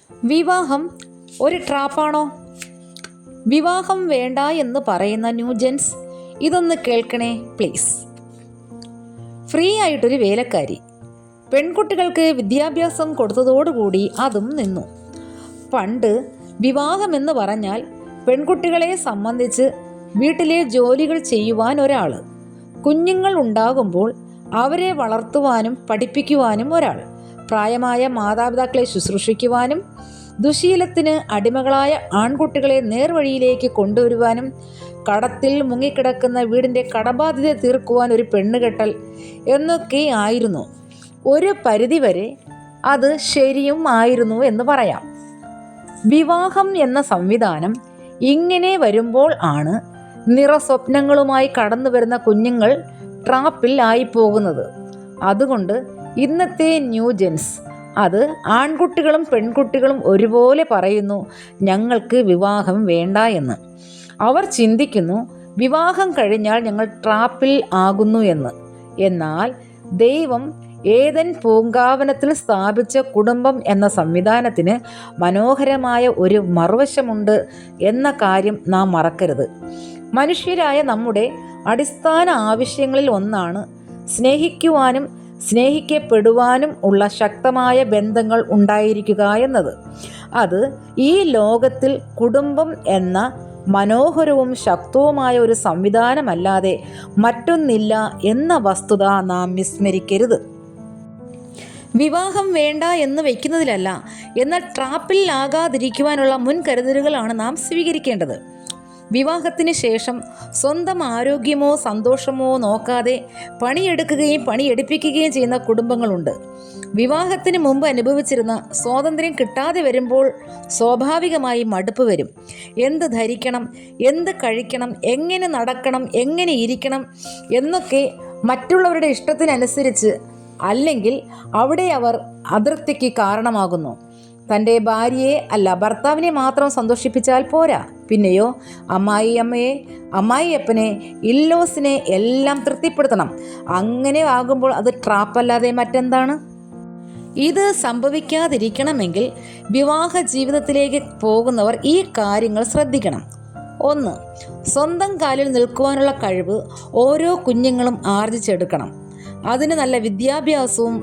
വിവാഹം ഒരു ട്രാപ്പാണോ? വിവാഹം വേണ്ട എന്ന് പറയുന്ന ന്യൂജൻസ് ഇതൊന്ന് കേൾക്കണേ പ്ലീസ്. ഫ്രീ ആയിട്ടൊരു വേലക്കാരി. പെൺകുട്ടികൾക്ക് വിദ്യാഭ്യാസം കൊടുത്തതോടുകൂടി അതും നിന്നു. പണ്ട് വിവാഹമെന്ന് പറഞ്ഞാൽ പെൺകുട്ടികളെ സംബന്ധിച്ച് വീട്ടിലെ ജോലികൾ ചെയ്യുവാൻ ഒരാൾ, കുഞ്ഞുങ്ങൾ ഉണ്ടാകുമ്പോൾ അവരെ വളർത്തുവാനും പഠിപ്പിക്കുവാനും ഒരാൾ, പ്രായമായ മാതാപിതാക്കളെ ശുശ്രൂഷിക്കുവാനും ദുശീലത്തിന് അടിമകളായ ആൺകുട്ടികളെ നേർവഴിയിലേക്ക് കൊണ്ടുവരുവാനും കടത്തിൽ മുങ്ങിക്കിടക്കുന്ന വീടിൻ്റെ കടബാധ്യത തീർക്കുവാൻ ഒരു പെണ്ണുകെട്ടൽ എന്നൊക്കെ ആയിരുന്നു. ഒരു പരിധിവരെ അത് ശരിയും ആയിരുന്നു എന്ന് പറയാം. വിവാഹം എന്ന സംവിധാനം ഇങ്ങനെ വരുമ്പോൾ ആണ് നിറസ്വപ്നങ്ങളുമായി കടന്നു വരുന്ന കുഞ്ഞുങ്ങൾ ട്രാപ്പിൽ ആയിപ്പോകുന്നത്. അതുകൊണ്ട് ഇന്നത്തെ ന്യൂജൻസ്, അത് ആൺകുട്ടികളും പെൺകുട്ടികളും ഒരുപോലെ പറയുന്നു, ഞങ്ങൾക്ക് വിവാഹം വേണ്ട എന്ന്. അവർ ചിന്തിക്കുന്നു വിവാഹം കഴിഞ്ഞാൽ ഞങ്ങൾ ട്രാപ്പിൽ ആകുന്നു എന്ന്. എന്നാൽ ദൈവം ഏദൻ പൂങ്കാവനത്തിൽ സ്ഥാപിച്ച കുടുംബം എന്ന സംവിധാനത്തിന് മനോഹരമായ ഒരു മറുവശമുണ്ട് എന്ന കാര്യം നാം മറക്കരുത്. മനുഷ്യരായ നമ്മുടെ അടിസ്ഥാന ആവശ്യങ്ങളിൽ ഒന്നാണ് സ്നേഹിക്കുവാനും സ്നേഹിക്കപ്പെടുവാനും ഉള്ള ശക്തമായ ബന്ധങ്ങൾ ഉണ്ടായിരിക്കുക എന്നത്. അത് ഈ ലോകത്തിൽ കുടുംബം എന്ന മനോഹരവും ശക്തവുമായ ഒരു സംവിധാനമല്ലാതെ മറ്റൊന്നില്ല എന്ന വസ്തുത നാം വിസ്മരിക്കരുത്. വിവാഹം വേണ്ട എന്ന് വയ്ക്കുന്നതിലല്ല, എന്നാൽ ട്രാപ്പിൽ ആകാതിരിക്കുവാനുള്ള മുൻകരുതലുകളാണ് നാം സ്വീകരിക്കേണ്ടത്. വിവാഹത്തിന് ശേഷം സ്വന്തം ആരോഗ്യമോ സന്തോഷമോ നോക്കാതെ പണിയെടുക്കുകയും പണിയെടുപ്പിക്കുകയും ചെയ്യുന്ന കുടുംബങ്ങളുണ്ട്. വിവാഹത്തിന് മുമ്പ് അനുഭവിച്ചിരുന്ന സ്വാതന്ത്ര്യം കിട്ടാതെ വരുമ്പോൾ സ്വാഭാവികമായി മടുപ്പ് വരും. എന്ത് ധരിക്കണം, എന്ത് കഴിക്കണം, എങ്ങനെ നടക്കണം, എങ്ങനെ ഇരിക്കണം എന്നൊക്കെ മറ്റുള്ളവരുടെ ഇഷ്ടത്തിനനുസരിച്ച്, അല്ലെങ്കിൽ അവിടെ അവർ അതൃപ്തിക്ക് കാരണമാകുന്നു. തൻ്റെ ഭാര്യയെ അല്ല ഭർത്താവിനെ മാത്രം സന്തോഷിപ്പിച്ചാൽ പോരാ, പിന്നെയോ അമ്മായിയമ്മയെ, അമ്മായിയപ്പനെ, ഇല്ലോസിനെ എല്ലാം തൃപ്തിപ്പെടുത്തണം. അങ്ങനെ ആകുമ്പോൾ അത് ട്രാപ്പല്ലാതെ മറ്റെന്താണ്? ഇത് സംഭവിക്കാതിരിക്കണമെങ്കിൽ വിവാഹ ജീവിതത്തിലേക്ക് പോകുന്നവർ ഈ കാര്യങ്ങൾ ശ്രദ്ധിക്കണം. 1. സ്വന്തം കാലിൽ നിൽക്കുവാനുള്ള കഴിവ് ഓരോ കുഞ്ഞുങ്ങളും ആർജിച്ചെടുക്കണം. അതിന് നല്ല വിദ്യാഭ്യാസവും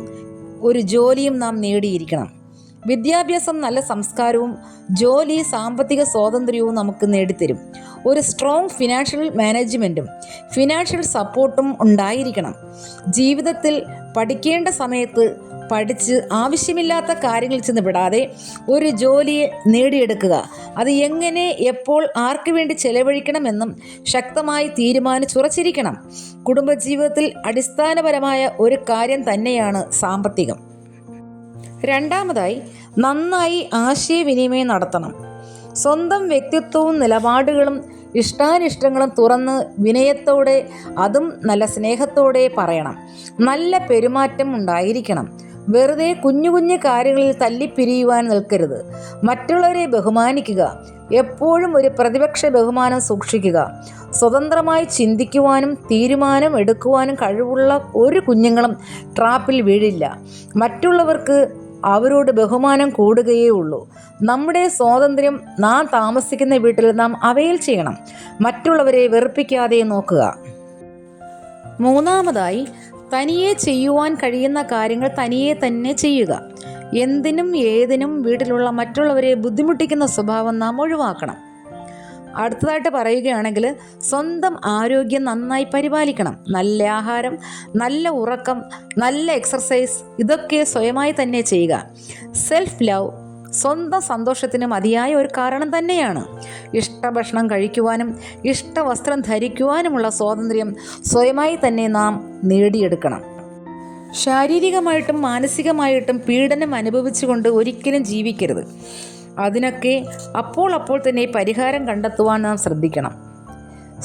ഒരു ജോലിയും നാം നേടിയിരിക്കണം. വിദ്യാഭ്യാസം നല്ല സംസ്കാരവും ജോലി സാമ്പത്തിക സ്വാതന്ത്ര്യവും നമുക്ക് നേടിത്തരും. ഒരു സ്ട്രോങ് ഫിനാൻഷ്യൽ മാനേജ്മെൻറ്റും ഫിനാൻഷ്യൽ സപ്പോർട്ടും ഉണ്ടായിരിക്കണം. ജീവിതത്തിൽ പഠിക്കേണ്ട സമയത്ത് പഠിച്ച് ആവശ്യമില്ലാത്ത കാര്യങ്ങളിൽ ചെന്ന് വിടാതെ ഒരു ജോലിയെ നേടിയെടുക്കുക. അത് എങ്ങനെ, എപ്പോൾ, ആർക്ക് വേണ്ടി ചെലവഴിക്കണമെന്നും ശക്തമായി തീരുമാനിച്ചുറച്ചിരിക്കണം. കുടുംബജീവിതത്തിൽ അടിസ്ഥാനപരമായ ഒരു കാര്യം തന്നെയാണ് സാമ്പത്തികം. 2. നന്നായി ആശയവിനിമയം നടത്തണം. സ്വന്തം വ്യക്തിത്വവും നിലപാടുകളും ഇഷ്ടാനിഷ്ടങ്ങളും തുറന്ന് വിനയത്തോടെ, അതും നല്ല സ്നേഹത്തോടെ പറയണം. നല്ല പെരുമാറ്റം ഉണ്ടായിരിക്കണം. വെറുതെ കുഞ്ഞു കുഞ്ഞു കാര്യങ്ങളിൽ തല്ലിപ്പിരിയുവാൻ നിൽക്കരുത്. മറ്റുള്ളവരെ ബഹുമാനിക്കുക. എപ്പോഴും ഒരു പ്രതിപക്ഷ ബഹുമാനം സൂക്ഷിക്കുക. സ്വതന്ത്രമായി ചിന്തിക്കുവാനും തീരുമാനം എടുക്കുവാനും കഴിവുള്ള ഒരു കുഞ്ഞുങ്ങളും ട്രാപ്പിൽ വീഴില്ല. മറ്റുള്ളവർക്ക് അവരോട് ബഹുമാനം കൂടുകയേ ഉള്ളൂ. നമ്മുടെ സ്വാതന്ത്ര്യം നാം താമസിക്കുന്ന വീട്ടിൽ നാം അവയിൽ ചെയ്യണം. മറ്റുള്ളവരെ വെറുപ്പിക്കാതെ നോക്കുക. 3. തനിയെ ചെയ്യുവാൻ കഴിയുന്ന കാര്യങ്ങൾ തനിയെ തന്നെ ചെയ്യുക. എന്തിനും ഏതിനും വീട്ടിലുള്ള മറ്റുള്ളവരെ ബുദ്ധിമുട്ടിക്കുന്ന സ്വഭാവം നാം ഒഴിവാക്കണം. അടുത്തതായിട്ട് പറയുകയാണെങ്കിൽ, സ്വന്തം ആരോഗ്യം നന്നായി പരിപാലിക്കണം. നല്ല ആഹാരം, നല്ല ഉറക്കം, നല്ല എക്സർസൈസ്, ഇതൊക്കെ സ്വയമായി തന്നെ ചെയ്യുക. സെൽഫ് ലവ് സ്വന്തം സന്തോഷത്തിന് മതിയായ ഒരു കാരണം തന്നെയാണ്. ഇഷ്ടഭക്ഷണം കഴിക്കുവാനും ഇഷ്ടവസ്ത്രം ധരിക്കുവാനുമുള്ള സ്വാതന്ത്ര്യം സ്വയമായി തന്നെ നാം നേടിയെടുക്കണം. ശാരീരികമായിട്ടും മാനസികമായിട്ടും പീഡനം അനുഭവിച്ചുകൊണ്ട് ഒരിക്കലും ജീവിക്കരുത്. അതിനൊക്കെ അപ്പോൾ തന്നെ പരിഹാരം കണ്ടെത്തുവാൻ നാം ശ്രദ്ധിക്കണം.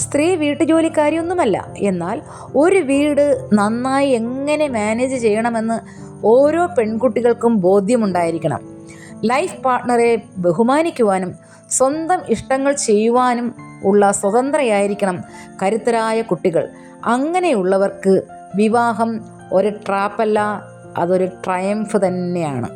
സ്ത്രീ വീട്ടുജോലിക്കാരിയൊന്നുമല്ല, എന്നാൽ ഒരു വീട് നന്നായി എങ്ങനെ മാനേജ് ചെയ്യണമെന്ന് ഓരോ പെൺകുട്ടികൾക്കും ബോധ്യമുണ്ടായിരിക്കണം. ലൈഫ് പാർട്ട്ണറെ ബഹുമാനിക്കുവാനും സ്വന്തം ഇഷ്ടങ്ങൾ ചെയ്യുവാനും ഉള്ള സ്വതന്ത്രയായിരിക്കണം കരുത്തരായ കുട്ടികൾ. അങ്ങനെയുള്ളവർക്ക് വിവാഹം ഒരു ട്രാപ്പല്ല, അതൊരു ട്രയംഫ് തന്നെയാണ്.